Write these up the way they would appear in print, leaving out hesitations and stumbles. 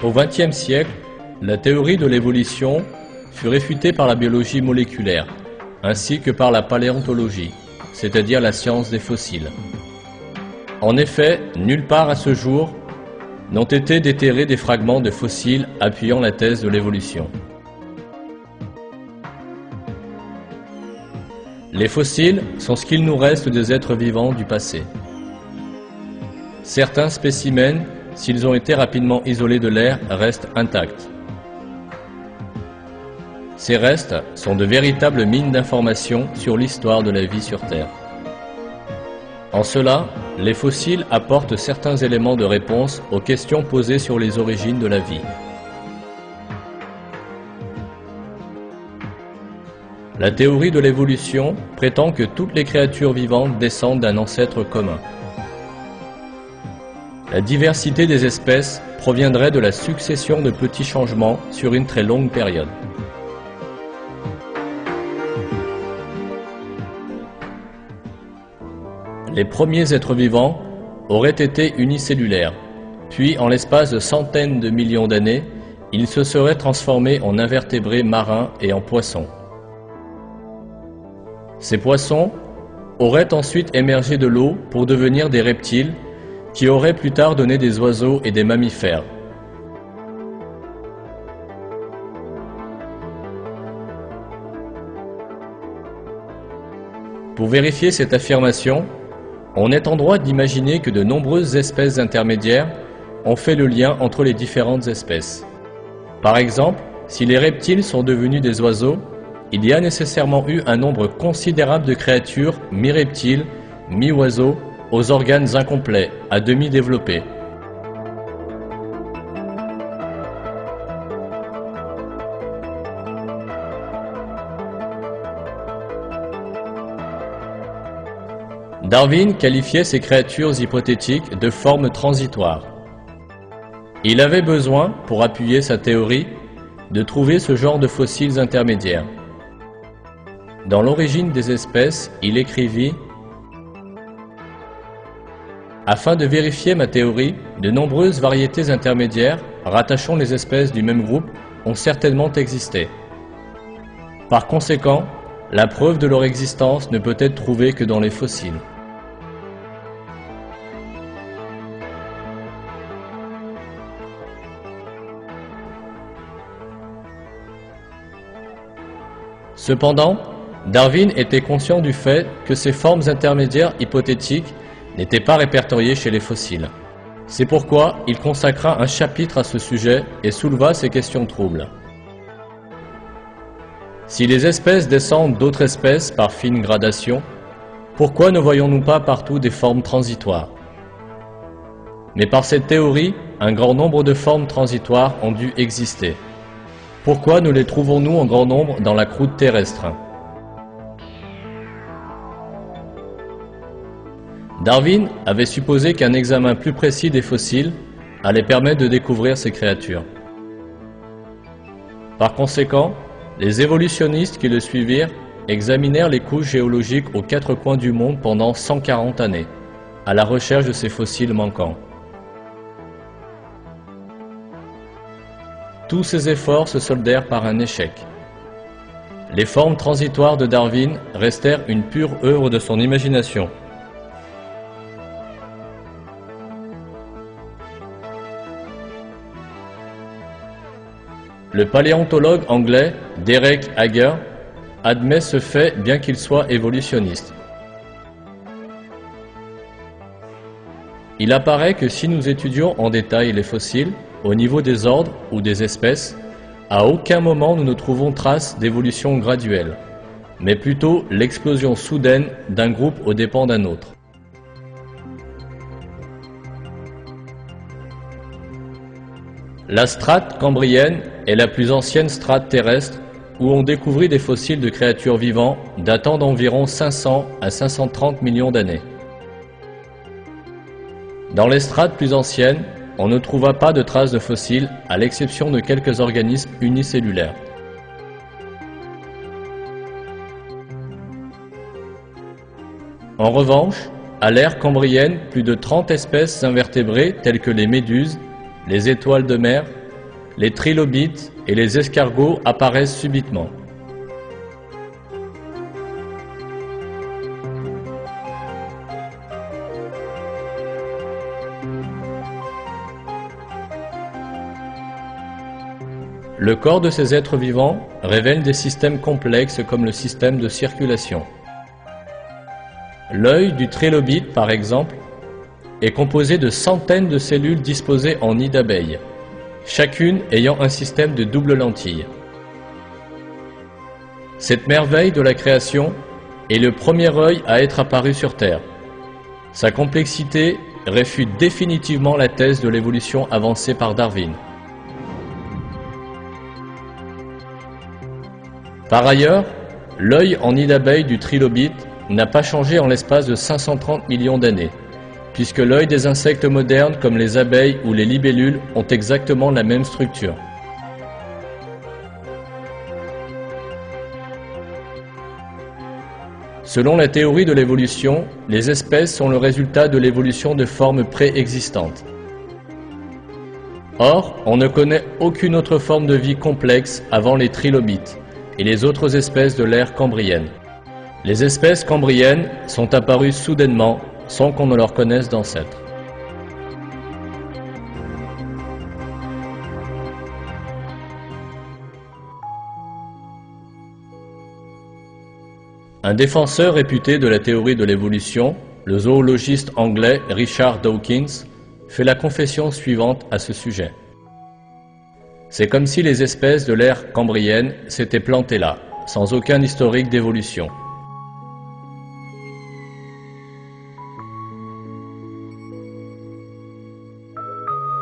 Au XXe siècle, la théorie de l'évolution fut réfutée par la biologie moléculaire, ainsi que par la paléontologie, c'est-à-dire la science des fossiles. En effet, nulle part à ce jour n'ont été déterrés des fragments de fossiles appuyant la thèse de l'évolution. Les fossiles sont ce qu'il nous reste des êtres vivants du passé. Certains spécimens, s'ils ont été rapidement isolés de l'air, restent intacts. Ces restes sont de véritables mines d'informations sur l'histoire de la vie sur Terre. En cela, les fossiles apportent certains éléments de réponse aux questions posées sur les origines de la vie. La théorie de l'évolution prétend que toutes les créatures vivantes descendent d'un ancêtre commun. La diversité des espèces proviendrait de la succession de petits changements sur une très longue période. Les premiers êtres vivants auraient été unicellulaires, puis en l'espace de centaines de millions d'années, ils se seraient transformés en invertébrés marins et en poissons. Ces poissons auraient ensuite émergé de l'eau pour devenir des reptiles qui auraient plus tard donné des oiseaux et des mammifères. Pour vérifier cette affirmation, on est en droit d'imaginer que de nombreuses espèces intermédiaires ont fait le lien entre les différentes espèces. Par exemple, si les reptiles sont devenus des oiseaux, il y a nécessairement eu un nombre considérable de créatures mi-reptiles, mi-oiseaux, aux organes incomplets, à demi développés. Darwin qualifiait ces créatures hypothétiques de formes transitoires. Il avait besoin, pour appuyer sa théorie, de trouver ce genre de fossiles intermédiaires. Dans l'origine des espèces, il écrivit « Afin de vérifier ma théorie, de nombreuses variétés intermédiaires rattachant les espèces du même groupe ont certainement existé. Par conséquent, la preuve de leur existence ne peut être trouvée que dans les fossiles. » Cependant, Darwin était conscient du fait que ces formes intermédiaires hypothétiques n'étaient pas répertoriées chez les fossiles. C'est pourquoi il consacra un chapitre à ce sujet et souleva ces questions troubles. Si les espèces descendent d'autres espèces par fine gradation, pourquoi ne voyons-nous pas partout des formes transitoires? Mais par cette théorie, un grand nombre de formes transitoires ont dû exister. Pourquoi ne les trouvons-nous en grand nombre dans la croûte terrestre? Darwin avait supposé qu'un examen plus précis des fossiles allait permettre de découvrir ces créatures. Par conséquent, les évolutionnistes qui le suivirent examinèrent les couches géologiques aux quatre coins du monde pendant 140 années, à la recherche de ces fossiles manquants. Tous ces efforts se soldèrent par un échec. Les formes transitoires de Darwin restèrent une pure œuvre de son imagination. Le paléontologue anglais Derek Hager admet ce fait bien qu'il soit évolutionniste. Il apparaît que si nous étudions en détail les fossiles, au niveau des ordres ou des espèces, à aucun moment nous ne trouvons trace d'évolution graduelle, mais plutôt l'explosion soudaine d'un groupe aux dépens d'un autre. La strate cambrienne est la plus ancienne strate terrestre où on découvrit des fossiles de créatures vivantes datant d'environ 500 à 530 millions d'années. Dans les strates plus anciennes, on ne trouva pas de traces de fossiles à l'exception de quelques organismes unicellulaires. En revanche, à l'ère cambrienne, plus de 30 espèces invertébrées telles que les méduses, les étoiles de mer, les trilobites et les escargots apparaissent subitement. Le corps de ces êtres vivants révèle des systèmes complexes comme le système de circulation. L'œil du trilobite, par exemple, est composé de centaines de cellules disposées en nid d'abeilles, chacune ayant un système de double lentille. Cette merveille de la création est le premier œil à être apparu sur Terre. Sa complexité réfute définitivement la thèse de l'évolution avancée par Darwin. Par ailleurs, l'œil en nid d'abeille du trilobite n'a pas changé en l'espace de 530 millions d'années, puisque l'œil des insectes modernes comme les abeilles ou les libellules ont exactement la même structure. Selon la théorie de l'évolution, les espèces sont le résultat de l'évolution de formes préexistantes. Or, on ne connaît aucune autre forme de vie complexe avant les trilobites et les autres espèces de l'ère cambrienne. Les espèces cambriennes sont apparues soudainement sans qu'on ne leur connaisse d'ancêtres. Un défenseur réputé de la théorie de l'évolution, le zoologiste anglais Richard Dawkins, fait la confession suivante à ce sujet. C'est comme si les espèces de l'ère cambrienne s'étaient plantées là, sans aucun historique d'évolution.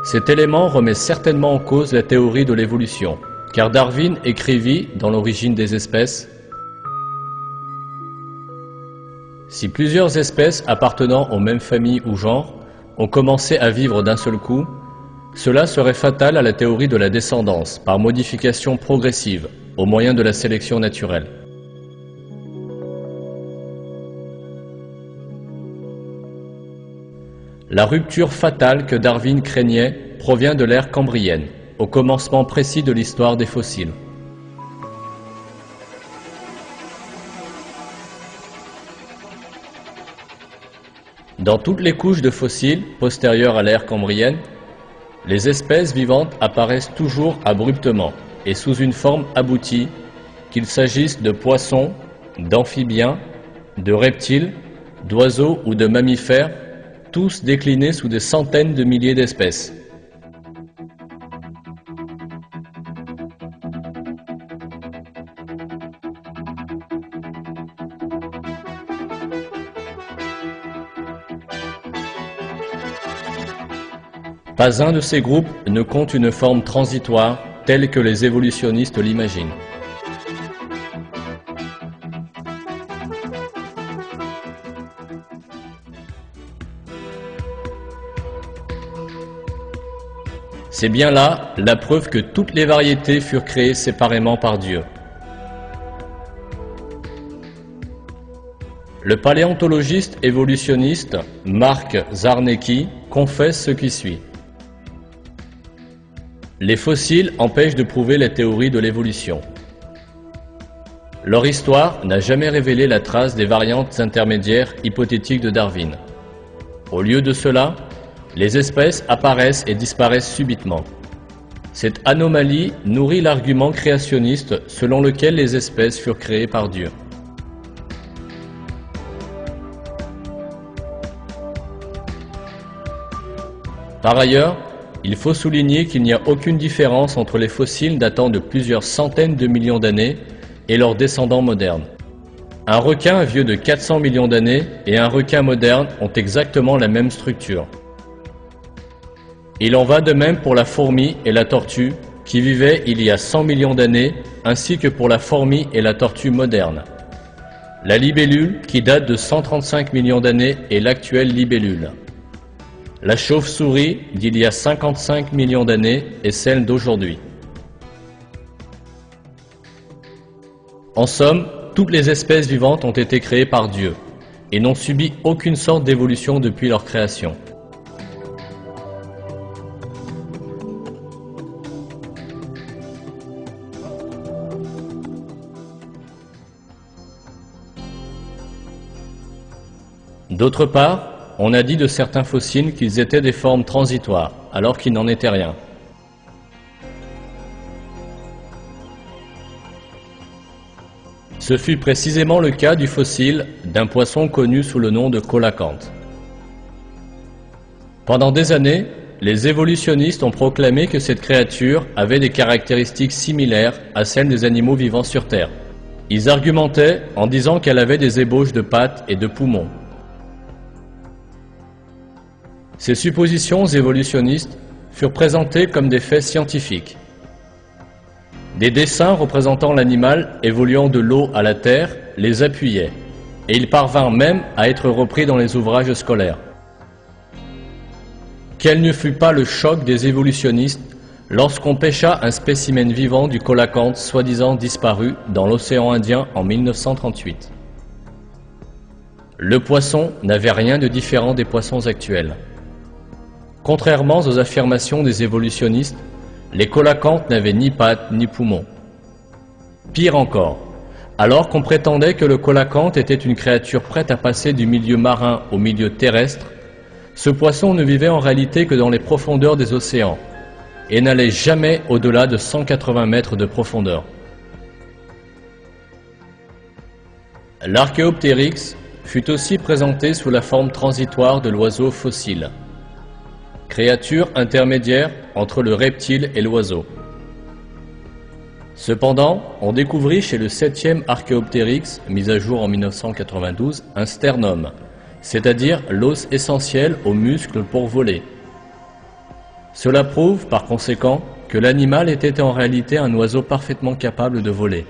Cet élément remet certainement en cause la théorie de l'évolution, car Darwin écrivit, dans l'origine des espèces, « Si plusieurs espèces appartenant aux mêmes familles ou genres ont commencé à vivre d'un seul coup, cela serait fatal à la théorie de la descendance par modification progressive au moyen de la sélection naturelle. » La rupture fatale que Darwin craignait provient de l'ère cambrienne, au commencement précis de l'histoire des fossiles. Dans toutes les couches de fossiles postérieures à l'ère cambrienne, les espèces vivantes apparaissent toujours abruptement et sous une forme aboutie, qu'il s'agisse de poissons, d'amphibiens, de reptiles, d'oiseaux ou de mammifères, tous déclinés sous des centaines de milliers d'espèces. Pas un de ces groupes ne compte une forme transitoire telle que les évolutionnistes l'imaginent. C'est bien là la preuve que toutes les variétés furent créées séparément par Dieu. Le paléontologiste évolutionniste Mark Zarnecki confesse ce qui suit. Les fossiles empêchent de prouver la théorie de l'évolution. Leur histoire n'a jamais révélé la trace des variantes intermédiaires hypothétiques de Darwin. Au lieu de cela, les espèces apparaissent et disparaissent subitement. Cette anomalie nourrit l'argument créationniste selon lequel les espèces furent créées par Dieu. Par ailleurs, il faut souligner qu'il n'y a aucune différence entre les fossiles datant de plusieurs centaines de millions d'années et leurs descendants modernes. Un requin vieux de 400 millions d'années et un requin moderne ont exactement la même structure. Il en va de même pour la fourmi et la tortue qui vivaient il y a 100 millions d'années, ainsi que pour la fourmi et la tortue moderne. La libellule, qui date de 135 millions d'années, est l'actuelle libellule. La chauve-souris d'il y a 55 millions d'années est celle d'aujourd'hui. En somme, toutes les espèces vivantes ont été créées par Dieu et n'ont subi aucune sorte d'évolution depuis leur création. D'autre part, on a dit de certains fossiles qu'ils étaient des formes transitoires, alors qu'ils n'en étaient rien. Ce fut précisément le cas du fossile d'un poisson connu sous le nom de colacanthe. Pendant des années, les évolutionnistes ont proclamé que cette créature avait des caractéristiques similaires à celles des animaux vivant sur Terre. Ils argumentaient en disant qu'elle avait des ébauches de pattes et de poumons. Ces suppositions évolutionnistes furent présentées comme des faits scientifiques. Des dessins représentant l'animal évoluant de l'eau à la terre les appuyaient, et ils parvinrent même à être repris dans les ouvrages scolaires. Quel ne fut pas le choc des évolutionnistes lorsqu'on pêcha un spécimen vivant du colacanthe soi-disant disparu dans l'océan Indien en 1938. Le poisson n'avait rien de différent des poissons actuels. Contrairement aux affirmations des évolutionnistes, les colacanthes n'avaient ni pattes ni poumons. Pire encore, alors qu'on prétendait que le colacanthe était une créature prête à passer du milieu marin au milieu terrestre, ce poisson ne vivait en réalité que dans les profondeurs des océans et n'allait jamais au-delà de 180 mètres de profondeur. L'Archéoptérix fut aussi présenté sous la forme transitoire de l'oiseau fossile, créature intermédiaire entre le reptile et l'oiseau. Cependant, on découvrit chez le 7e Archéoptérix, mis à jour en 1992, un sternum, c'est-à-dire l'os essentiel aux muscles pour voler. Cela prouve, par conséquent, que l'animal était en réalité un oiseau parfaitement capable de voler.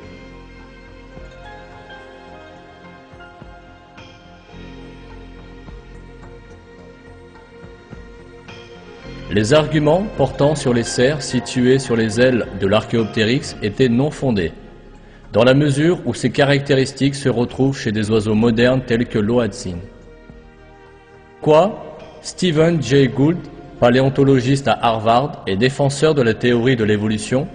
Les arguments portant sur les cerfs situés sur les ailes de l'Archéoptérix étaient non fondés, dans la mesure où ces caractéristiques se retrouvent chez des oiseaux modernes tels que l'Hoatzin. Quoi, Stephen Jay Gould, paléontologiste à Harvard et défenseur de la théorie de l'évolution,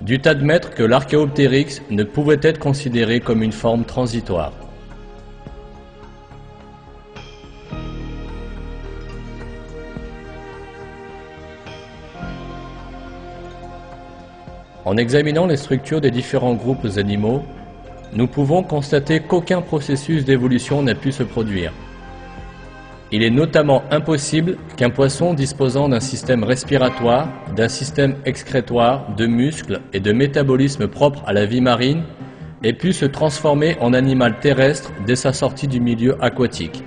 dut admettre que l'Archéoptérix ne pouvait être considéré comme une forme transitoire. En examinant les structures des différents groupes animaux, nous pouvons constater qu'aucun processus d'évolution n'a pu se produire. Il est notamment impossible qu'un poisson disposant d'un système respiratoire, d'un système excrétoire, de muscles et de métabolisme propre à la vie marine ait pu se transformer en animal terrestre dès sa sortie du milieu aquatique.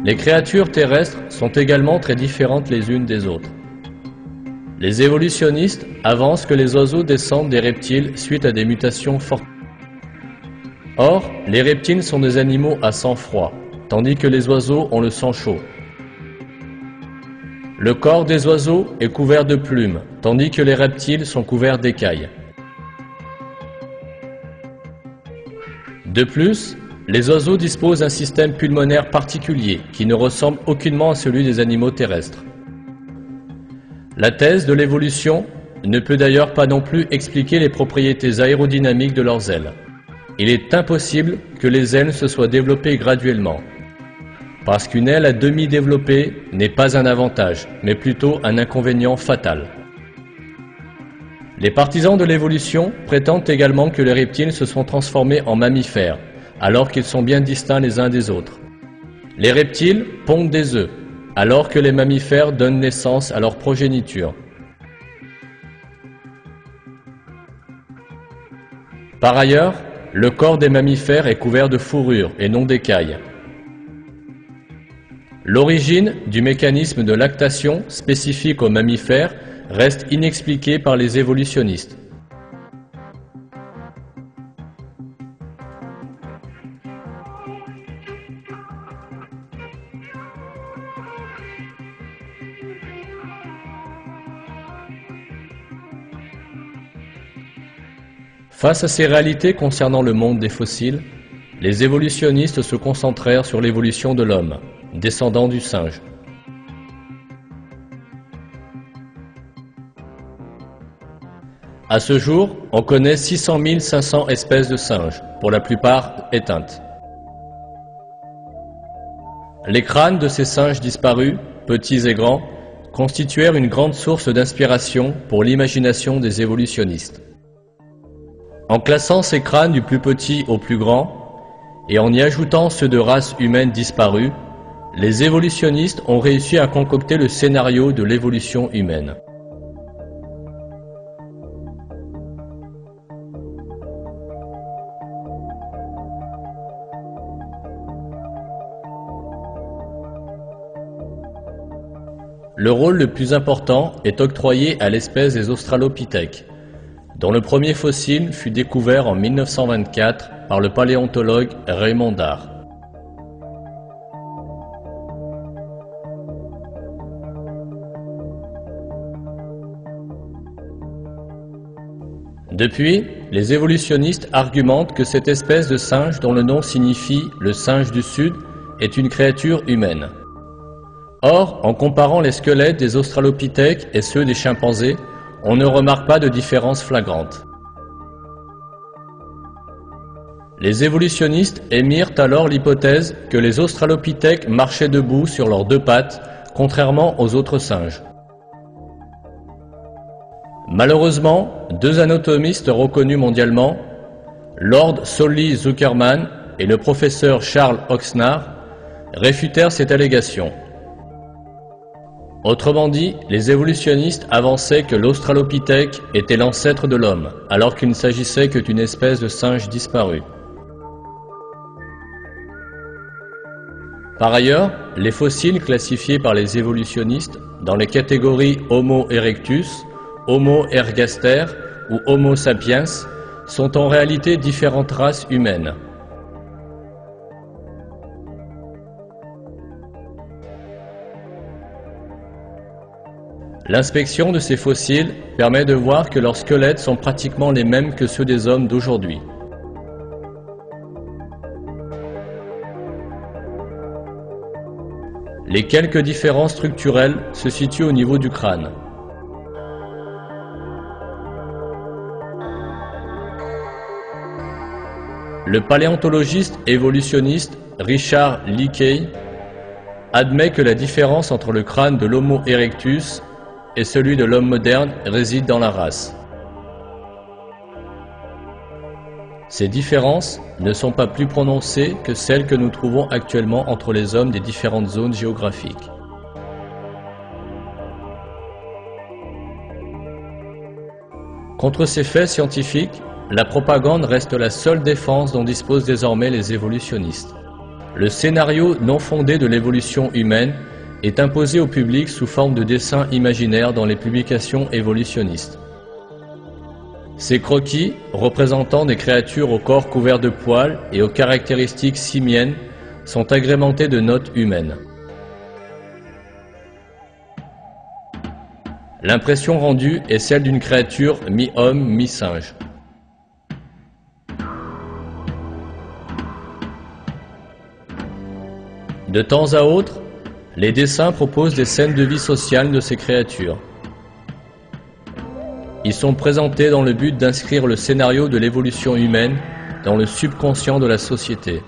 Les créatures terrestres sont également très différentes les unes des autres. Les évolutionnistes avancent que les oiseaux descendent des reptiles suite à des mutations fortes. Or, les reptiles sont des animaux à sang froid, tandis que les oiseaux ont le sang chaud. Le corps des oiseaux est couvert de plumes, tandis que les reptiles sont couverts d'écailles. De plus, les oiseaux disposent d'un système pulmonaire particulier qui ne ressemble aucunement à celui des animaux terrestres. La thèse de l'évolution ne peut d'ailleurs pas non plus expliquer les propriétés aérodynamiques de leurs ailes. Il est impossible que les ailes se soient développées graduellement, parce qu'une aile à demi développée n'est pas un avantage, mais plutôt un inconvénient fatal. Les partisans de l'évolution prétendent également que les reptiles se sont transformés en mammifères, alors qu'ils sont bien distincts les uns des autres. Les reptiles pondent des œufs, alors que les mammifères donnent naissance à leur progéniture. Par ailleurs, le corps des mammifères est couvert de fourrure et non d'écailles. L'origine du mécanisme de lactation spécifique aux mammifères reste inexpliquée par les évolutionnistes. Face à ces réalités concernant le monde des fossiles, les évolutionnistes se concentrèrent sur l'évolution de l'homme, descendant du singe. À ce jour, on connaît 600 500 espèces de singes, pour la plupart éteintes. Les crânes de ces singes disparus, petits et grands, constituèrent une grande source d'inspiration pour l'imagination des évolutionnistes. En classant ces crânes du plus petit au plus grand, et en y ajoutant ceux de races humaines disparues, les évolutionnistes ont réussi à concocter le scénario de l'évolution humaine. Le rôle le plus important est octroyé à l'espèce des australopithèques, dont le premier fossile fut découvert en 1924 par le paléontologue Raymond Dart. Depuis, les évolutionnistes argumentent que cette espèce de singe, dont le nom signifie « le singe du Sud », est une créature humaine. Or, en comparant les squelettes des australopithèques et ceux des chimpanzés, on ne remarque pas de différence flagrante. Les évolutionnistes émirent alors l'hypothèse que les australopithèques marchaient debout sur leurs deux pattes, contrairement aux autres singes. Malheureusement, deux anatomistes reconnus mondialement, Lord Solly Zuckerman et le professeur Charles Oxnard, réfutèrent cette allégation. Autrement dit, les évolutionnistes avançaient que l'australopithèque était l'ancêtre de l'homme, alors qu'il ne s'agissait que d'une espèce de singe disparue. Par ailleurs, les fossiles classifiés par les évolutionnistes dans les catégories Homo erectus, Homo ergaster ou Homo sapiens sont en réalité différentes races humaines. L'inspection de ces fossiles permet de voir que leurs squelettes sont pratiquement les mêmes que ceux des hommes d'aujourd'hui. Les quelques différences structurelles se situent au niveau du crâne. Le paléontologiste évolutionniste Richard Leakey admet que la différence entre le crâne de l'Homo erectus et celui de l'homme moderne réside dans la race. Ces différences ne sont pas plus prononcées que celles que nous trouvons actuellement entre les hommes des différentes zones géographiques. Contre ces faits scientifiques, la propagande reste la seule défense dont disposent désormais les évolutionnistes. Le scénario non fondé de l'évolution humaine est imposé au public sous forme de dessins imaginaires dans les publications évolutionnistes. Ces croquis, représentant des créatures au corps couvert de poils et aux caractéristiques simiennes, sont agrémentés de notes humaines. L'impression rendue est celle d'une créature mi-homme, mi-singe. De temps à autre, les dessins proposent des scènes de vie sociale de ces créatures. Ils sont présentés dans le but d'inscrire le scénario de l'évolution humaine dans le subconscient de la société.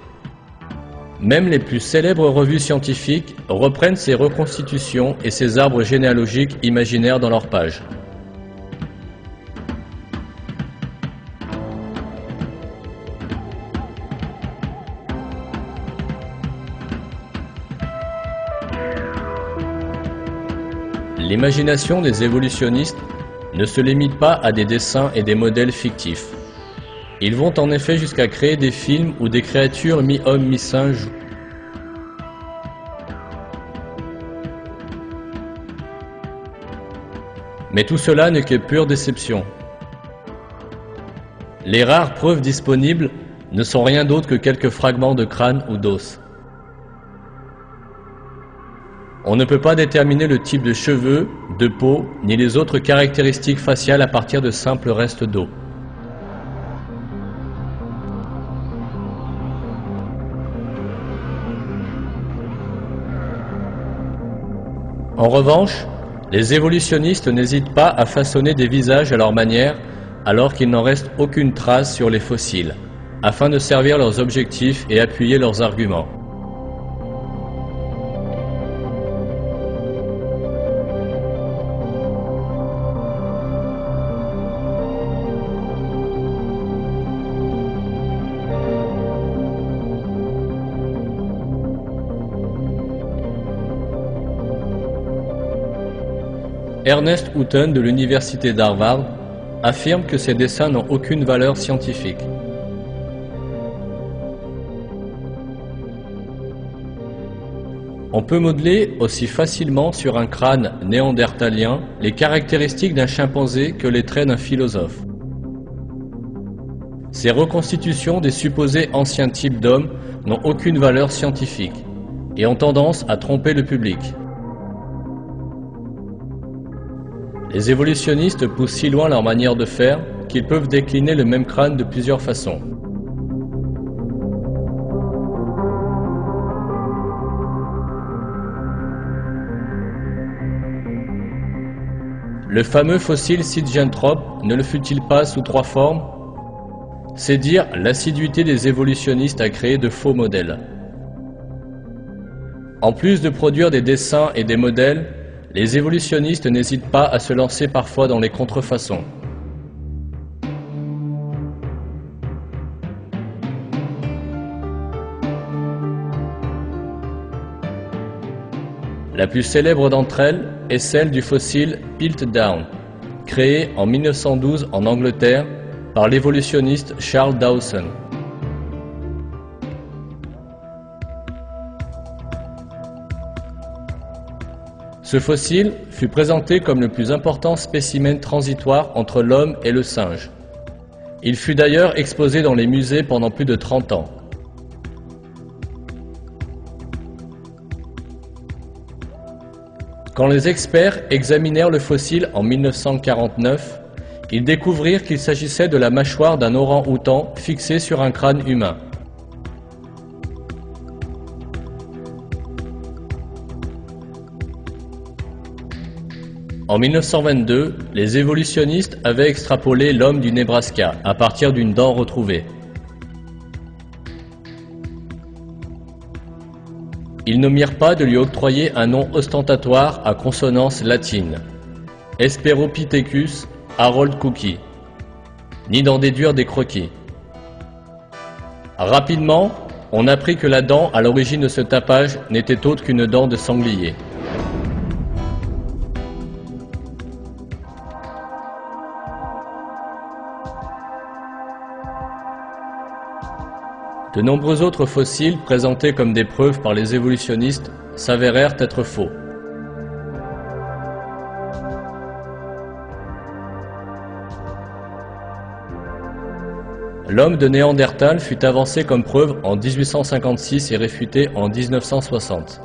Même les plus célèbres revues scientifiques reprennent ces reconstitutions et ces arbres généalogiques imaginaires dans leurs pages. L'imagination des évolutionnistes ne se limite pas à des dessins et des modèles fictifs. Ils vont en effet jusqu'à créer des films où des créatures mi-homme, mi-singe. Mais tout cela n'est que pure déception. Les rares preuves disponibles ne sont rien d'autre que quelques fragments de crâne ou d'os. On ne peut pas déterminer le type de cheveux, de peau, ni les autres caractéristiques faciales à partir de simples restes d'os. En revanche, les évolutionnistes n'hésitent pas à façonner des visages à leur manière alors qu'il n'en reste aucune trace sur les fossiles, afin de servir leurs objectifs et appuyer leurs arguments. Ernest Houghton de l'université d'Harvard affirme que ces dessins n'ont aucune valeur scientifique. On peut modeler aussi facilement sur un crâne néandertalien les caractéristiques d'un chimpanzé que les traits d'un philosophe. Ces reconstitutions des supposés anciens types d'hommes n'ont aucune valeur scientifique et ont tendance à tromper le public. Les évolutionnistes poussent si loin leur manière de faire qu'ils peuvent décliner le même crâne de plusieurs façons. Le fameux fossile Sigenthrope ne le fut-il pas sous 3 formes? C'est dire l'assiduité des évolutionnistes à créer de faux modèles. En plus de produire des dessins et des modèles, les évolutionnistes n'hésitent pas à se lancer parfois dans les contrefaçons. La plus célèbre d'entre elles est celle du fossile Piltdown, créé en 1912 en Angleterre par l'évolutionniste Charles Dawson. Ce fossile fut présenté comme le plus important spécimen transitoire entre l'homme et le singe. Il fut d'ailleurs exposé dans les musées pendant plus de 30 ans. Quand les experts examinèrent le fossile en 1949, ils découvrirent qu'il s'agissait de la mâchoire d'un orang-outan fixée sur un crâne humain. En 1922, les évolutionnistes avaient extrapolé l'homme du Nebraska à partir d'une dent retrouvée. Ils n'omirent pas de lui octroyer un nom ostentatoire à consonance latine, Hesperopithecus Harold Cookie, ni d'en déduire des croquis. Rapidement, on apprit que la dent à l'origine de ce tapage n'était autre qu'une dent de sanglier. De nombreux autres fossiles présentés comme des preuves par les évolutionnistes s'avérèrent être faux. L'homme de Néandertal fut avancé comme preuve en 1856 et réfuté en 1960.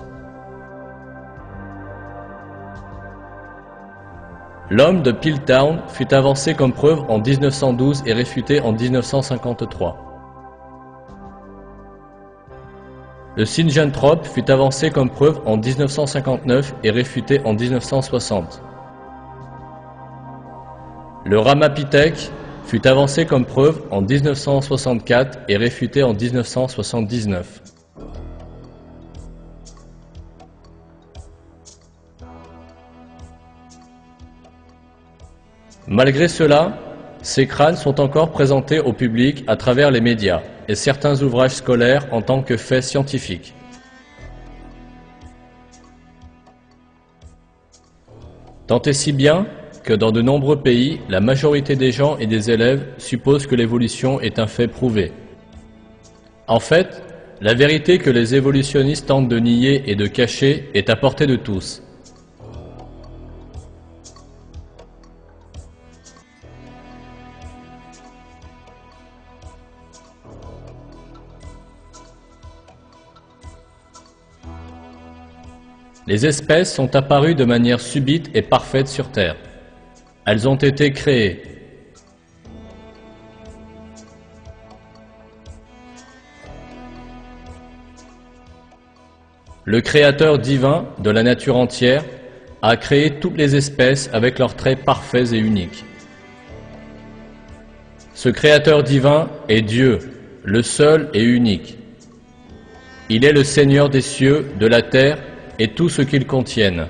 L'homme de Piltdown fut avancé comme preuve en 1912 et réfuté en 1953. Le Sigenthrope fut avancé comme preuve en 1959 et réfuté en 1960. Le Ramapithèque fut avancé comme preuve en 1964 et réfuté en 1979. Malgré cela, ces crânes sont encore présentés au public à travers les médias et certains ouvrages scolaires en tant que faits scientifiques. Tant et si bien que dans de nombreux pays, la majorité des gens et des élèves supposent que l'évolution est un fait prouvé. En fait, la vérité que les évolutionnistes tentent de nier et de cacher est à portée de tous. Les espèces sont apparues de manière subite et parfaite sur Terre. Elles ont été créées. Le Créateur divin de la nature entière a créé toutes les espèces avec leurs traits parfaits et uniques. Ce Créateur divin est Dieu, le seul et unique. Il est le Seigneur des cieux, de la terre et tout ce qu'ils contiennent.